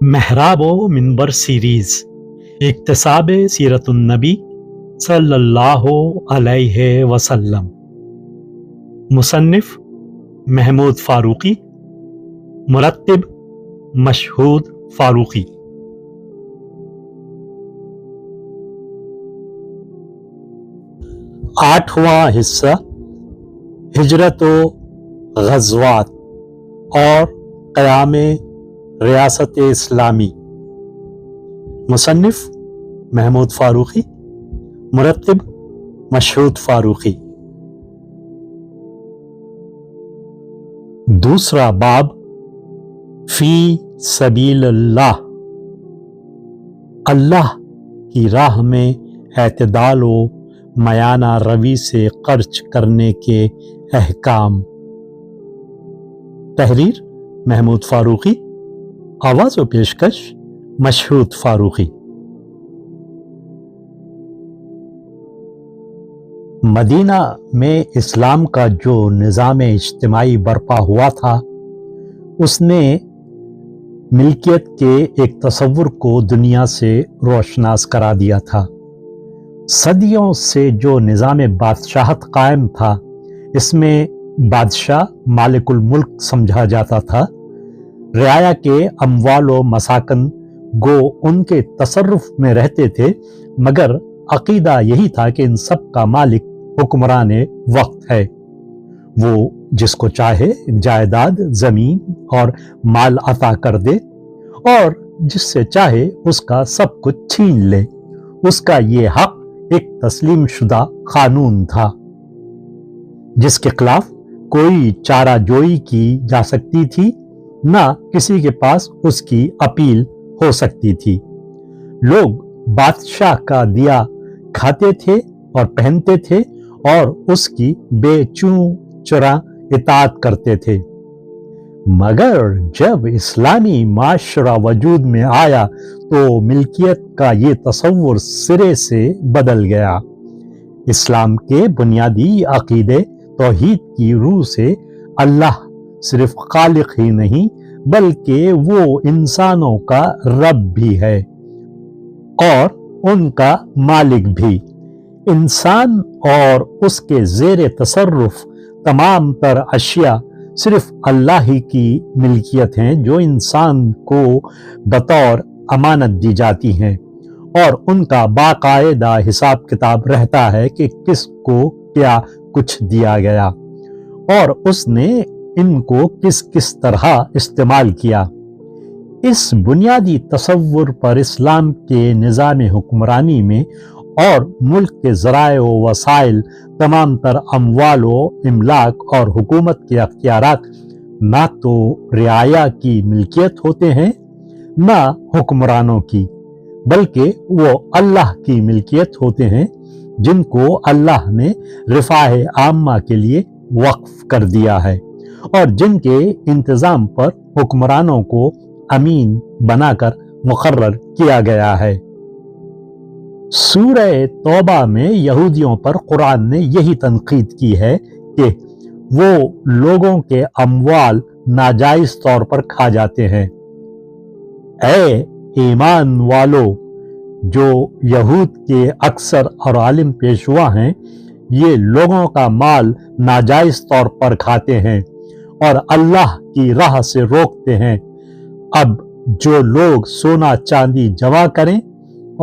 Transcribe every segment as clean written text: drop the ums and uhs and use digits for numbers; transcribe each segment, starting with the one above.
محراب و منبر سیریز اکتساب سیرت النبی صلی اللہ علیہ وسلم، مصنف محمود فاروقی، مرتب مشہود فاروقی۔ آٹھواں حصہ ہجرت و غزوات اور قیام ریاست اسلامی، مصنف محمود فاروقی، مرتب مشہود فاروقی۔ دوسرا باب فی سبیل اللہ، اللہ کی راہ میں اعتدال و میانہ روی سے خرچ کرنے کے احکام۔ تحریر محمود فاروقی، آواز و پیشکش مشہود فاروقی۔ مدینہ میں اسلام کا جو نظام اجتماعی برپا ہوا تھا، اس نے ملکیت کے ایک تصور کو دنیا سے روشناس کرا دیا تھا۔ صدیوں سے جو نظام بادشاہت قائم تھا، اس میں بادشاہ مالک الملک سمجھا جاتا تھا۔ رعایا کے اموال و مساکن گو ان کے تصرف میں رہتے تھے، مگر عقیدہ یہی تھا کہ ان سب کا مالک حکمران وقت ہے۔ وہ جس کو چاہے جائیداد، زمین اور مال عطا کر دے، اور جس سے چاہے اس کا سب کچھ چھین لے۔ اس کا یہ حق ایک تسلیم شدہ قانون تھا، جس کے خلاف کوئی چارہ جوئی کی جا سکتی تھی، نہ کسی کے پاس اس کی اپیل ہو سکتی تھی۔ لوگ بادشاہ کا دیا کھاتے تھے اور پہنتے تھے، اور اس کی بے چوں چرا اطاعت کرتے تھے۔ مگر جب اسلامی معاشرہ وجود میں آیا تو ملکیت کا یہ تصور سرے سے بدل گیا۔ اسلام کے بنیادی عقیدے توحید کی روح سے اللہ صرف خالق ہی نہیں، بلکہ وہ انسانوں کا رب بھی ہے اور ان کا مالک بھی۔ انسان اور اس کے زیر تصرف تمام تر اشیاء صرف اللہ ہی کی ملکیت ہیں، جو انسان کو بطور امانت دی جاتی ہیں، اور ان کا باقاعدہ حساب کتاب رہتا ہے کہ کس کو کیا کچھ دیا گیا اور اس نے ان کو کس کس طرح استعمال کیا۔ اس بنیادی تصور پر اسلام کے نظام حکمرانی میں اور ملک کے ذرائع و وسائل، تمام تر اموال و املاک اور حکومت کے اختیارات نہ تو رعایا کی ملکیت ہوتے ہیں، نہ حکمرانوں کی، بلکہ وہ اللہ کی ملکیت ہوتے ہیں، جن کو اللہ نے رفاہ عامہ کے لیے وقف کر دیا ہے، اور جن کے انتظام پر حکمرانوں کو امین بنا کر مقرر کیا گیا ہے۔ سورہ توبہ میں یہودیوں پر قرآن نے یہی تنقید کی ہے کہ وہ لوگوں کے اموال ناجائز طور پر کھا جاتے ہیں۔ اے ایمان والو، جو یہود کے اکثر اور عالم پیشوا ہیں، یہ لوگوں کا مال ناجائز طور پر کھاتے ہیں اور اللہ کی راہ سے روکتے ہیں۔ اب جو لوگ سونا چاندی جمع کریں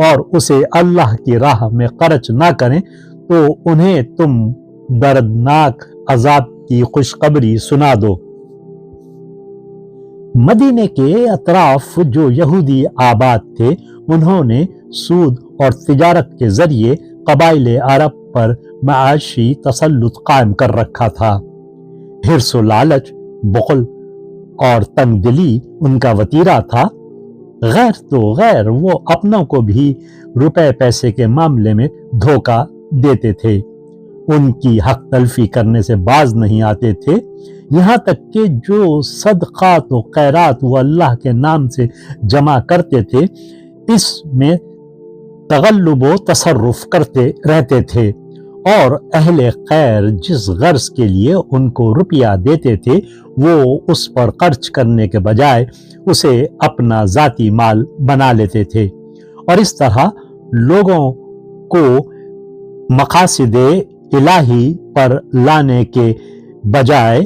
اور اسے اللہ کی راہ میں خرچ نہ کریں، تو انہیں تم دردناک عذاب کی خوشخبری سنا دو۔ مدینے کے اطراف جو یہودی آباد تھے، انہوں نے سود اور تجارت کے ذریعے قبائل عرب پر معاشی تسلط قائم کر رکھا تھا۔ حرص و لالچ، بخل اور تنگ دلی ان کا وتیرہ تھا۔ غیر تو غیر، وہ اپنوں کو بھی روپے پیسے کے معاملے میں دھوکہ دیتے تھے، ان کی حق تلفی کرنے سے باز نہیں آتے تھے، یہاں تک کہ جو صدقات و خیرات وہ اللہ کے نام سے جمع کرتے تھے، اس میں تغلب و تصرف کرتے رہتے تھے، اور اہل خیر جس غرض کے لیے ان کو روپیہ دیتے تھے، وہ उस पर खर्च करने के बजाय उसे अपना ذاتی माल बना लेते थे और इस तरह लोगों को मकासिदे इलाही पर लाने के बजाय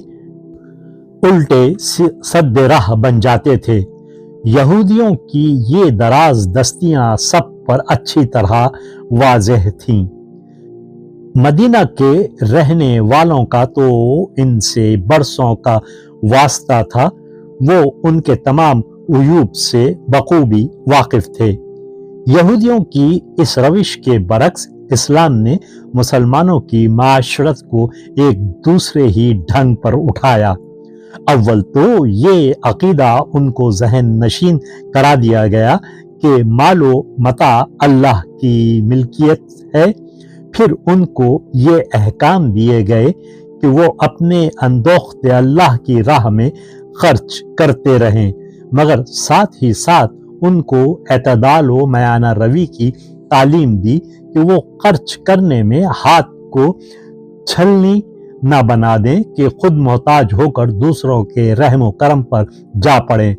उल्टे सद्दे राह बन जाते थे। यहूदियों की ये दराज दस्तियां सब पर अच्छी तरह वाज़ेह थीं। मदीना के रहने वालों का तो इनसे बरसों का वास्ता था। वो उनके तमाम उयूब से बखूबी वाकिफ थे। यहूदियों की इस रविश के बरक्स इस्लाम ने मुसलमानों की माशरत को एक दूसरे ही ढंग पर उठाया। अव्वल तो ये अकीदा उनको जहन नशीन करा दिया गया कि मालो मता अल्लाह की मिल्कियत है। फिर उनको ये अहकाम दिए गए कि वो अपने अंदोख्ते अल्लाह की राह में खर्च करते रहें, मगर साथ ही साथ उनको एतदाल व मयाना रवी की तालीम दी कि वो खर्च करने में हाथ को छलनी न बना दें कि खुद मोहताज होकर दूसरों के रहमो करम पर जा पड़े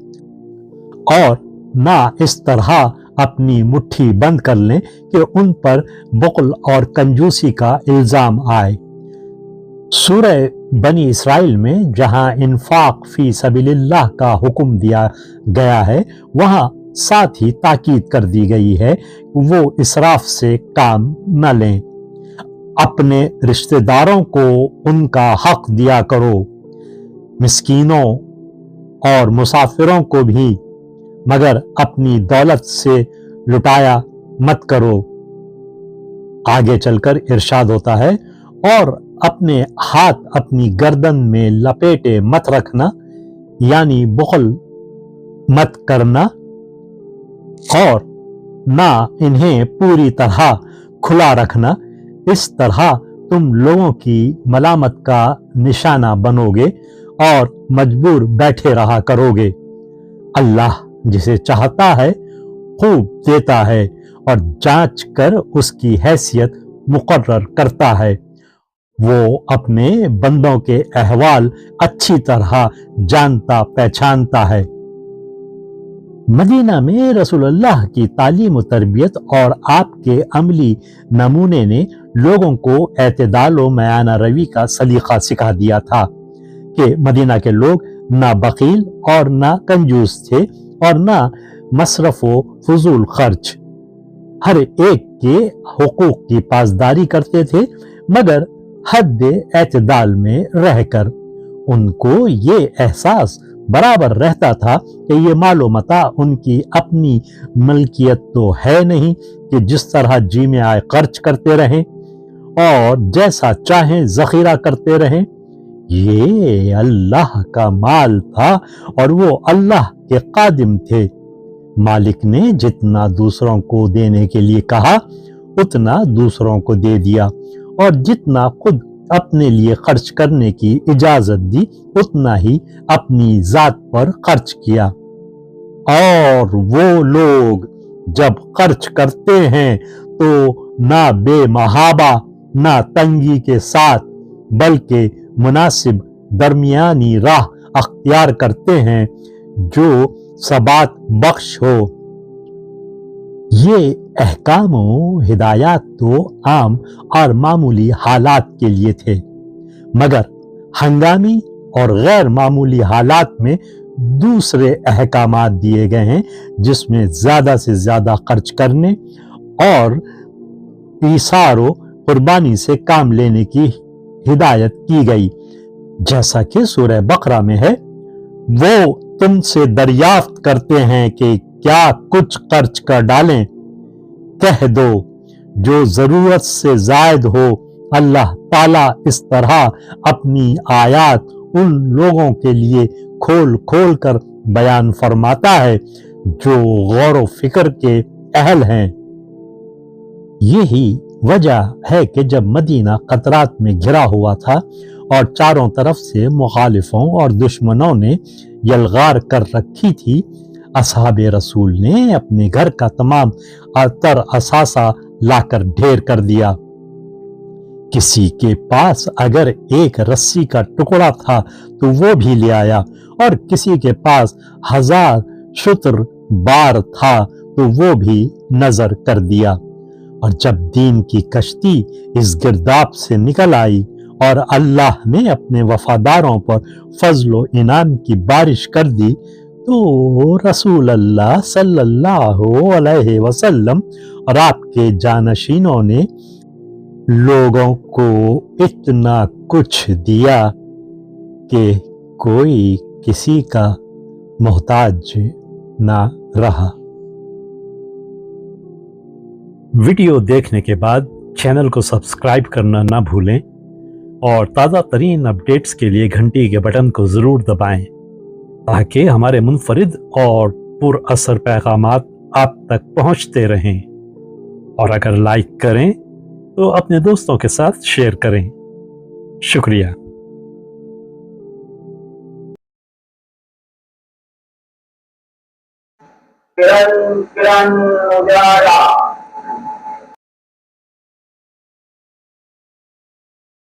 और ना इस तरह अपनी मुट्ठी बंद कर लें कि उन पर बुख्ल और कंजूसी का इल्जाम आए। सूरह बनी इसराइल में जहां इन्फाक फी सबीलिल्लाह का हुक्म दिया गया है, वहां साथ ही ताकीद कर दी गई है वो इसराफ से काम न लें। अपने रिश्तेदारों को उनका हक दिया करो, मिस्कीनों और मुसाफिरों को भी, मगर अपनी दौलत से लुटाया मत करो। आगे चलकर इरशाद होता है, और अपने हाथ अपनी गर्दन में लपेटे मत रखना, यानी बुख्ल मत करना, और ना इन्हें पूरी तरह खुला रखना। इस तरह तुम लोगों की मलामत का निशाना बनोगे और मजबूर बैठे रहा करोगे। अल्लाह जिसे चाहता है खूब देता है और जांच कर उसकी हैसियत मुकर्रर करता है। वो अपने बंदों के अहवाल अच्छी तरह जानता पहचानता है। मदीना में रसूलुल्लाह की तालीम व तरबियत और आपके अमली नमूने ने लोगों को एतदाल व मयाना रवी का सलीका सिखा दिया था कि मदीना के लोग ना बकील और ना कंजूस थे और ना मसरफ व फजूल खर्च। हर एक के हुकूक की पासदारी करते थे, मगर हद एतदाल में रहकर। उनको ये एहसास बराबर रहता था कि ये मालो मता उनकी अपनी मलकियत तो है नहीं कि जिस तरह जी में आए खर्च करते रहें और जैसा चाहें जखीरा करते रहें। ये अल्लाह का माल था और वो अल्लाह के कादिम थे। मालिक ने जितना दूसरों को देने के लिए कहा उतना दूसरों को दे दिया, और जितना खुद अपने लिए खर्च करने की इजाजत दी उतना ही अपनी जात पर खर्च किया। और वो लोग जब खर्च करते हैं तो ना बेमहाबा ना तंगी के साथ, बल्कि मुनासिब दरमियानी राह अख्तियार करते हैं जो सबात बख्श हो। ये अहकाम व हिदायत तो आम और मामूली हालात के लिए थे, मगर हंगामी और गैर मामूली हालात में दूसरे अहकामात दिए गए हैं जिसमें ज्यादा से ज्यादा खर्च करने और ईसार व कुर्बानी से काम लेने की हिदायत की गई। जैसा कि सूरह बकरा में है, वो तुमसे दरियाफ्त करते हैं कि क्या कुछ खर्च कर डालें। कह दो जो जरूरत से जायद हो। अल्लाह ताला इस तरह अपनी आयात उन लोगों के लिए खोल खोल कर बयान फरमाता है जो गौर व फिक्र के अहल हैं। यही वजह है कि जब मदीना खतरात में घिरा हुआ था और चारों तरफ से मुखालिफों और दुश्मनों ने यलगार कर रखी थी, असहाबे रसूल ने अपने घर का तमाम अतर असासा लाकर ढेर कर दिया। किसी के पास अगर एक रस्सी का टुकड़ा था तो वो भी ले आया, और किसी के पास 1000 शुत्र बार था तो वो भी नजर कर दिया। और जब दीन की कश्ती इस गिरदाब से निकल आई और अल्लाह ने अपने वफादारों पर फजलो इनाम की बारिश कर दी, तो रसूल अल्लाह सल्लल्लाहु अलैहि वसल्लम और आपके जानशीनों ने लोगों को इतना कुछ दिया कि कोई किसी का मोहताज ना रहा। वीडियो देखने के बाद चैनल को सब्सक्राइब करना ना भूलें और ताज़ा तरीन अपडेट्स के लिए घंटी के बटन को ज़रूर दबाएं ताकि हमारे मुनफरिद और पुरअसर पैगामात आप तक पहुंचते रहें। और अगर लाइक करें तो अपने दोस्तों के साथ शेयर करें। शुक्रिया। किरण किरण उजाला।